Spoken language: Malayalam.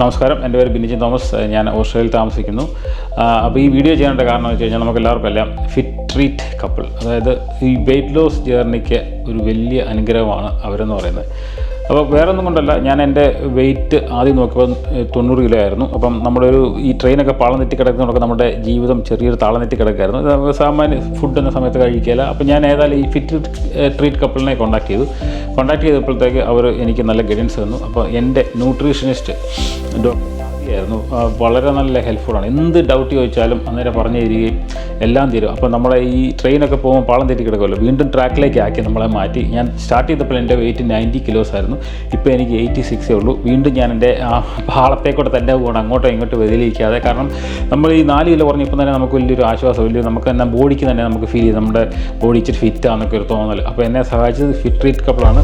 നമസ്കാരം, എൻ്റെ പേര് ബിനിജിൻ തോമസ്. ഞാൻ ഓസ്ട്രേലിയയിൽ താമസിക്കുന്നു. അപ്പോൾ ഈ വീഡിയോ ചെയ്യേണ്ട കാരണം എന്ന് വെച്ച് കഴിഞ്ഞാൽ നമുക്ക് എല്ലാവർക്കും എല്ലാം ഫിറ്റ് ട്രീറ്റ് കപ്പിൾ, അതായത് ഈ വെയ്റ്റ് ലോസ് ജേർണിക്ക് ഒരു വലിയ അനുഗ്രഹമാണ് അവരെന്ന് പറയുന്നത്. അപ്പോൾ വേറെ ഒന്നും കൊണ്ടല്ല, ഞാൻ എൻ്റെ വെയിറ്റ് ആദ്യം നോക്കിയപ്പോൾ 90 കിലോ ആയിരുന്നു. അപ്പം നമ്മുടെ ഈ ട്രെയിനൊക്കെ പാളം തെറ്റി കിടക്കുന്നതൊക്കെ നമ്മുടെ ജീവിതം ചെറിയൊരു താളം തെറ്റി കിടക്കായിരുന്നു. സാമാന്യ ഫുഡ് എന്ന സമയത്ത് കഴിക്കില്ല. അപ്പോൾ ഞാൻ ഏതായാലും ഈ ഫിറ്റ് ട്രീറ്റ് കപ്പിളിനെ കോൺടാക്ട് ചെയ്തപ്പോഴത്തേക്ക് അവർ എനിക്ക് നല്ല ഗൈഡൻസ് തന്നു. അപ്പോൾ എൻ്റെ ന്യൂട്രീഷനിസ്റ്റ് ആയിരുന്നു, വളരെ നല്ല ഹെൽപ്ഫുള്ളാണ്. എന്ത് ഡൗട്ട് ചോദിച്ചാലും അന്നേരം പറഞ്ഞു തരികയും എല്ലാം തരും. അപ്പോൾ നമ്മളെ ഈ ട്രെയിനൊക്കെ പോകുമ്പോൾ പാളം തെറ്റി കിടക്കുമല്ലോ, വീണ്ടും ട്രാക്കിലേക്ക് ആക്കി നമ്മളെ മാറ്റി. ഞാൻ സ്റ്റാർട്ട് ചെയ്തപ്പോൾ എൻ്റെ വെയിറ്റ് 90 കിലോസ് ആയിരുന്നു. ഇപ്പോൾ എനിക്ക് 86 ഉള്ളൂ. വീണ്ടും ഞാൻ എൻ്റെ പാളത്തേക്കൂടെ തന്നെ പോകണം, അങ്ങോട്ടോ ഇങ്ങോട്ടോ വ്യതിലിരിക്കാതെ. കാരണം നമ്മൾ ഈ 4 കിലോ പറഞ്ഞപ്പോൾ തന്നെ നമുക്ക് വലിയൊരു ആശ്വാസം, നമുക്ക് തന്നെ ബോഡിക്ക് തന്നെ നമുക്ക് ഫീൽ ചെയ്യും നമ്മുടെ ബോഡി ഇച്ചിരി ഫിറ്റാണെന്നൊക്കെ ഒരു തോന്നൽ. അപ്പോൾ എന്നെ സഹായിച്ചത് ഫിറ്റ് ട്രീറ്റ് കപ്പിളാണ്.